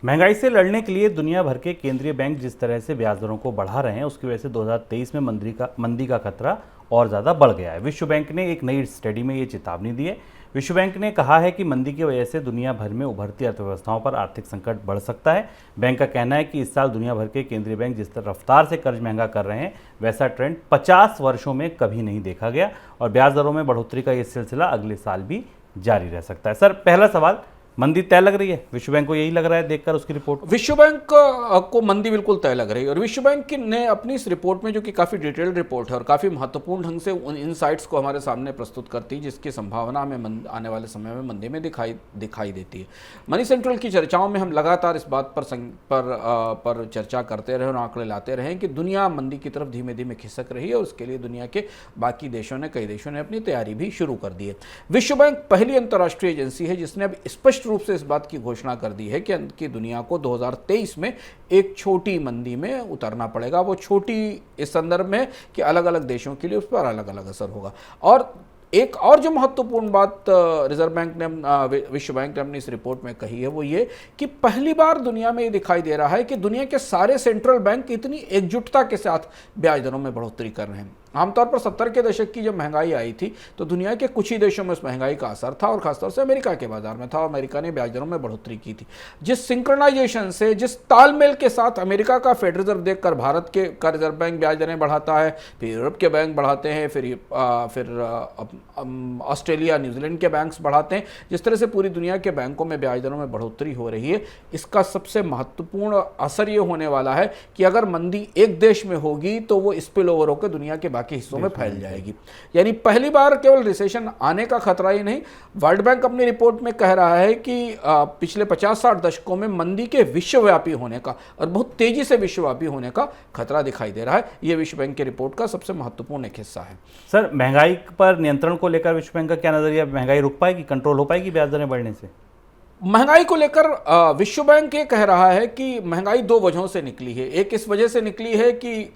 महंगाई से लड़ने के लिए दुनिया भर के केंद्रीय बैंक जिस तरह से ब्याज दरों को बढ़ा रहे हैं, उसकी वजह से 2023 में मंदी का खतरा और ज़्यादा बढ़ गया है। विश्व बैंक ने एक नई स्टडी में ये चेतावनी दी है। विश्व बैंक ने कहा है कि मंदी की वजह से दुनिया भर में उभरती अर्थव्यवस्थाओं पर आर्थिक संकट बढ़ सकता है। बैंक का कहना है कि इस साल दुनिया भर के केंद्रीय बैंक जिस रफ्तार से कर्ज महंगा कर रहे हैं, वैसा ट्रेंड 50 वर्षों में कभी नहीं देखा गया और ब्याज दरों में बढ़ोतरी का ये सिलसिला अगले साल भी जारी रह सकता है। सर, पहला सवाल, मंदी तय लग रही है? विश्व बैंक को यही लग रहा है देखकर उसकी रिपोर्ट? विश्व बैंक को मंदी बिल्कुल तय लग रही है और विश्व बैंक ने अपनी इस रिपोर्ट में, जो कि काफ़ी डिटेल्ड रिपोर्ट है और काफ़ी महत्वपूर्ण ढंग से उन इनसाइट्स को हमारे सामने प्रस्तुत करती है, जिसकी संभावना हमें आने वाले समय में मंदी में दिखाई देती है। मनी सेंट्रल की चर्चाओं में हम लगातार इस बात पर चर्चा करते रहे और आंकड़े लाते रहे कि दुनिया मंदी की तरफ धीमे धीमे खिसक रही है और उसके लिए दुनिया के बाकी कई देशों ने अपनी तैयारी भी शुरू कर दी है। विश्व बैंक पहली अंतर्राष्ट्रीय एजेंसी है जिसने अब स्पष्ट रूप से इस बात की घोषणा कर दी है कि दुनिया को 2023 में एक छोटी मंदी में उतरना पड़ेगा। वो छोटी इस संदर्भ में कि अलग अलग देशों के लिए उस पर अलग अलग असर होगा। और एक और जो महत्वपूर्ण बात रिजर्व बैंक ने, विश्व बैंक ने अपनी इस रिपोर्ट में कही है, वो ये कि पहली बार दुनिया में ये दिखाई दे रहा है कि दुनिया के सारे सेंट्रल बैंक इतनी एकजुटता के साथ ब्याज दरों में बढ़ोतरी कर रहे हैं। आमतौर पर 70 के दशक की जब महंगाई आई थी तो दुनिया के कुछ ही देशों में उस महंगाई का असर था और खासतौर से अमेरिका के बाजार में था और अमेरिका ने ब्याज दरों में बढ़ोतरी की थी। जिस सिंक्रोनाइजेशन से, जिस तालमेल के साथ अमेरिका का फेडरल रिजर्व देखकर भारत का रिजर्व बैंक ब्याज दरें बढ़ाता है, फिर यूरोप के बैंक बढ़ाते हैं, फिर ऑस्ट्रेलिया, न्यूजीलैंड के बैंक्स बढ़ाते हैं, जिस तरह से पूरी दुनिया के बैंकों में ब्याज दरों में बढ़ोतरी हो रही है, इसका सबसे महत्वपूर्ण असर ये होने वाला है कि अगर मंदी एक देश में होगी तो वो स्पिल ओवर होकर दुनिया के के हिस्सों में फैल जाएगी। यानी पहली बार केवल रिसेशन आने का खतरा ही नहीं, वर्ल्ड बैंक अपनी रिपोर्ट में कह रहा है कि पिछले 50-60 दशकों में मंदी के विश्वव्यापी होने का और बहुत तेजी से विश्वव्यापी होने का खतरा दिखाई दे रहा है। यह विश्व बैंक की रिपोर्ट का सबसे महत्वपूर्ण एक हिस्सा है। सर, महंगाई पर नियंत्रण को लेकर विश्व बैंक का क्या नजरिया? महंगाई रुक पाएगी, कंट्रोल हो पाएगी ब्याज दरें बढ़ने से? महंगाई को लेकर विश्व बैंक ये कह रहा है कि महंगाई दो वजहों से निकली है। एक इस वजह से निकली है कि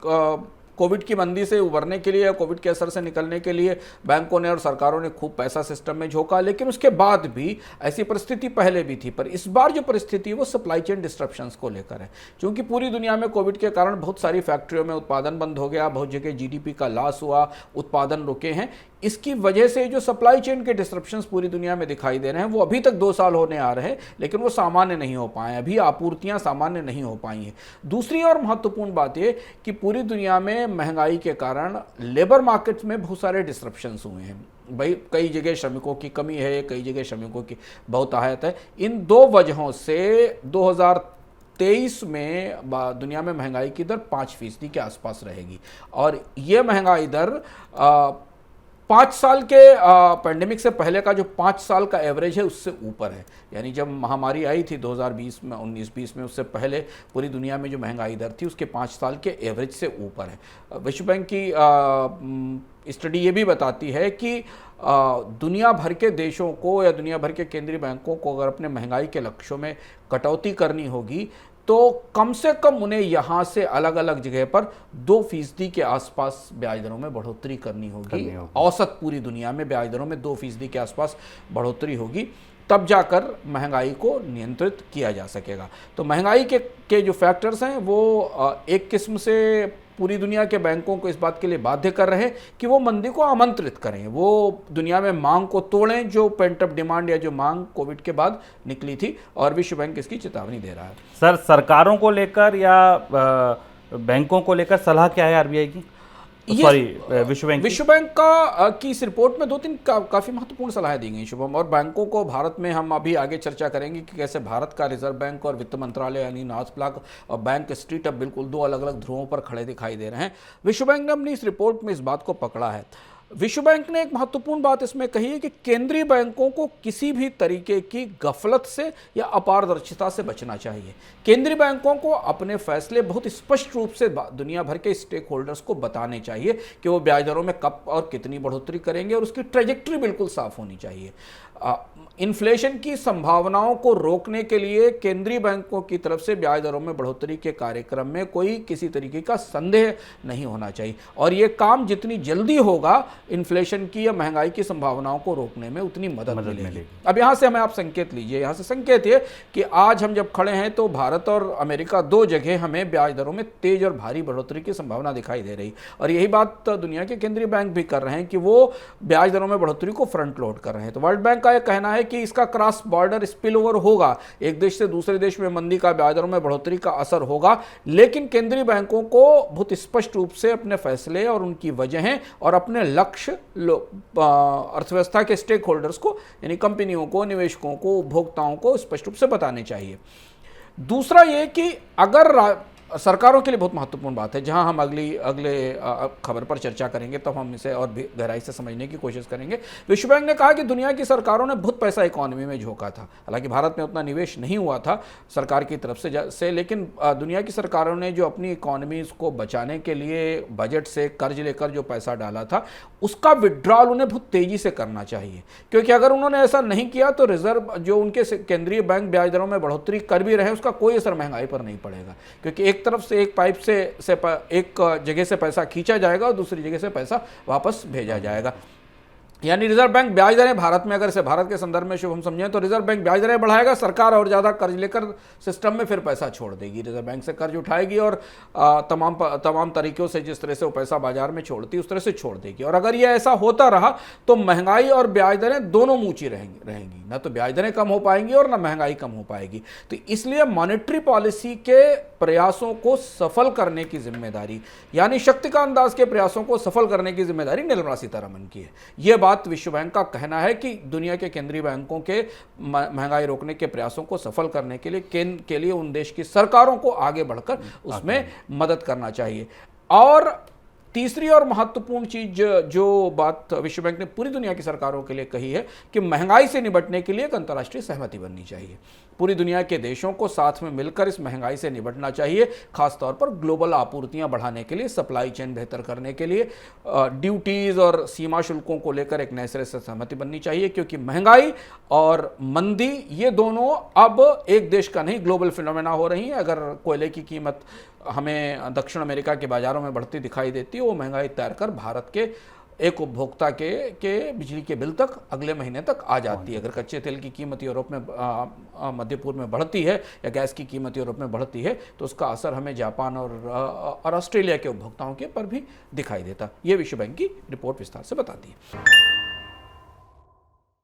कोविड की मंदी से उबरने के लिए, कोविड के असर से निकलने के लिए बैंकों ने और सरकारों ने खूब पैसा सिस्टम में झोंका, लेकिन उसके बाद भी ऐसी परिस्थिति पहले भी थी। पर इस बार जो परिस्थिति है वो सप्लाई चेन डिस्ट्रप्शंस को लेकर है, क्योंकि पूरी दुनिया में कोविड के कारण बहुत सारी फैक्ट्रियों में उत्पादन बंद हो गया, बहुत जगह जीडीपी का लॉस हुआ, उत्पादन रुके हैं। इसकी वजह से जो सप्लाई चेन के डिस्ट्रप्शंस पूरी दुनिया में दिखाई दे रहे हैं वो अभी तक 2 साल होने आ रहे हैं, लेकिन वो सामान्य नहीं हो पाए, अभी आपूर्तियां सामान्य नहीं हो पाई हैं। दूसरी और महत्वपूर्ण बात ये कि पूरी दुनिया में महंगाई के कारण लेबर मार्केट्स में बहुत सारे डिस्ट्रप्शंस हुए हैं। भाई, कई जगह श्रमिकों की कमी है, कई जगह श्रमिकों की बहुतायत है। इन दो वजहों से 2023 में दुनिया में महंगाई की दर 5% के आसपास रहेगी और ये महंगाई दर 5 साल के पैंडेमिक से पहले का जो 5 साल का एवरेज है उससे ऊपर है। यानी जब महामारी आई थी 2020 में, 19-20 में, उससे पहले पूरी दुनिया में जो महंगाई दर थी उसके 5 साल के एवरेज से ऊपर है। विश्व बैंक की स्टडी ये भी बताती है कि दुनिया भर के देशों को या दुनिया भर के केंद्रीय बैंकों को अगर अपने महंगाई के लक्ष्यों में कटौती करनी होगी तो कम से कम उन्हें यहाँ से अलग अलग जगह पर 2% के आसपास ब्याज दरों में बढ़ोतरी करनी होगी। औसत पूरी दुनिया में ब्याज दरों में 2% के आसपास बढ़ोतरी होगी, तब जाकर महंगाई को नियंत्रित किया जा सकेगा। तो महंगाई के जो फैक्टर्स हैं वो एक किस्म से पूरी दुनिया के बैंकों को इस बात के लिए बाध्य कर रहे हैं कि वो मंदी को आमंत्रित करें, वो दुनिया में मांग को तोड़ें, जो पेंट अप डिमांड या जो मांग कोविड के बाद निकली थी, और विश्व बैंक इसकी चेतावनी दे रहा है। सर, सरकारों को लेकर या बैंकों को लेकर सलाह क्या है आरबीआई की? विश्व बैंक की इस रिपोर्ट में 2-3 काफ़ी महत्वपूर्ण सलाहें दी गई शुभम, और बैंकों को भारत में हम अभी आगे चर्चा करेंगे कि कैसे भारत का रिजर्व बैंक और वित्त मंत्रालय यानी नॉर्थ ब्लॉक और बैंक स्ट्रीट अब बिल्कुल 2 अलग अलग ध्रुवों पर खड़े दिखाई दे रहे हैं। विश्व बैंक ने अपनी इस रिपोर्ट में इस बात को पकड़ा है। विश्व बैंक ने एक महत्वपूर्ण बात इसमें कही है कि केंद्रीय बैंकों को किसी भी तरीके की गफलत से या अपारदर्शिता से बचना चाहिए। केंद्रीय बैंकों को अपने फैसले बहुत स्पष्ट रूप से दुनिया भर के स्टेक होल्डर्स को बताने चाहिए कि वो ब्याज दरों में कब और कितनी बढ़ोतरी करेंगे और उसकी ट्रेजेक्टरी बिल्कुल साफ होनी चाहिए। इन्फ्लेशन की संभावनाओं को रोकने के लिए केंद्रीय बैंकों की तरफ से ब्याज दरों में बढ़ोतरी के कार्यक्रम में कोई किसी तरीके का संदेह नहीं होना चाहिए, और ये काम जितनी जल्दी होगा इन्फ्लेशन की या महंगाई की संभावनाओं को रोकने में उतनी मदद मिलेगी। अब यहाँ से हमें आप संकेत लीजिए, यहाँ से संकेत ये कि आज हम जब खड़े हैं तो भारत और अमेरिका दो जगह हमें ब्याज दरों में तेज और भारी बढ़ोतरी की संभावना दिखाई दे रही, और यही बात दुनिया के केंद्रीय बैंक भी कर रहे हैं कि वो ब्याज दरों में बढ़ोतरी को फ्रंट लोड कर रहे हैं। तो वर्ल्ड बैंक का यह कहना है कि इसका क्रॉस बॉर्डर स्पिल ओवर होगा, एक देश से दूसरे देश में मंदी का ब्याज दरों में बढ़ोतरी का असर होगा, लेकिन केंद्रीय बैंकों को बहुत स्पष्ट रूप से अपने फैसले और उनकी वजहें और अपने लक्ष्य अर्थव्यवस्था के स्टेक होल्डर्स को यानी कंपनियों को, निवेशकों को, उपभोक्ताओं को स्पष्ट रूप से बताने चाहिए। दूसरा ये कि अगर सरकारों के लिए बहुत महत्वपूर्ण बात है, जहां हम अगले खबर पर चर्चा करेंगे तब हम इसे और भी गहराई से समझने की कोशिश करेंगे। विश्व बैंक ने कहा कि दुनिया की सरकारों ने बहुत पैसा इकोनॉमी में झोंका था, हालांकि भारत में उतना निवेश नहीं हुआ था सरकार की तरफ से लेकिन दुनिया की सरकारों ने जो अपनी इकोनॉमी को बचाने के लिए बजट से कर्ज लेकर जो पैसा डाला था उसका विड्रॉल उन्हें बहुत तेजी से करना चाहिए, क्योंकि अगर उन्होंने ऐसा नहीं किया तो रिजर्व जो उनके केंद्रीय बैंक ब्याज दरों में बढ़ोतरी कर भी रहे उसका कोई असर महंगाई पर नहीं पड़ेगा, क्योंकि एक तरफ से एक पाइप से एक जगह से पैसा खींचा जाएगा और दूसरी जगह से पैसा वापस भेजा जाएगा। यानी रिजर्व बैंक ब्याज दरें भारत में, अगर इसे भारत के संदर्भ में शुभ हम समझें तो रिजर्व बैंक ब्याज दरें बढ़ाएगा, सरकार और ज़्यादा कर्ज लेकर सिस्टम में फिर पैसा छोड़ देगी, रिजर्व बैंक से कर्ज उठाएगी और तमाम तरीक़ों से जिस तरह से वो पैसा बाजार में छोड़ती है उस तरह से छोड़ देगी। और अगर ये ऐसा होता रहा तो महंगाई और ब्याज दरें दोनों ऊंची रहेंगी, ना तो ब्याज दरें कम हो पाएंगी और ना महंगाई कम हो पाएगी। तो इसलिए मॉनेटरी पॉलिसी के प्रयासों को सफल करने की जिम्मेदारी, यानी शक्ति का अंदाज के प्रयासों को सफल करने की जिम्मेदारी निर्मला सीतारमण की है। यह बात विश्व बैंक का कहना है कि दुनिया के केंद्रीय बैंकों के महंगाई रोकने के प्रयासों को सफल करने के लिए उन देश की सरकारों को आगे बढ़कर उसमें मदद करना चाहिए। और तीसरी और महत्वपूर्ण चीज जो बात विश्व बैंक ने पूरी दुनिया की सरकारों के लिए कही है कि महंगाई से निपटने के लिए एक अंतर्राष्ट्रीय सहमति बननी चाहिए। पूरी दुनिया के देशों को साथ में मिलकर इस महंगाई से निपटना चाहिए, खासतौर पर ग्लोबल आपूर्तियां बढ़ाने के लिए, सप्लाई चेन बेहतर करने के लिए, ड्यूटीज और सीमा शुल्कों को लेकर एक नए सिरे से सहमति बननी चाहिए, क्योंकि महंगाई और मंदी ये दोनों अब एक देश का नहीं ग्लोबल फिनोमेना हो रही है। अगर कोयले की कीमत हमें दक्षिण अमेरिका के बाजारों में बढ़ती दिखाई देती है, वो महंगाई तैर कर भारत के एक उपभोक्ता के बिजली के बिल तक अगले महीने तक आ जाती है। अगर कच्चे तेल की कीमत यूरोप में मध्य पूर्व में बढ़ती है या गैस की कीमत यूरोप में बढ़ती है तो उसका असर हमें जापान और ऑस्ट्रेलिया के उपभोक्ताओं के पर भी दिखाई देता। ये विश्व बैंक की रिपोर्ट विस्तार से बताती है।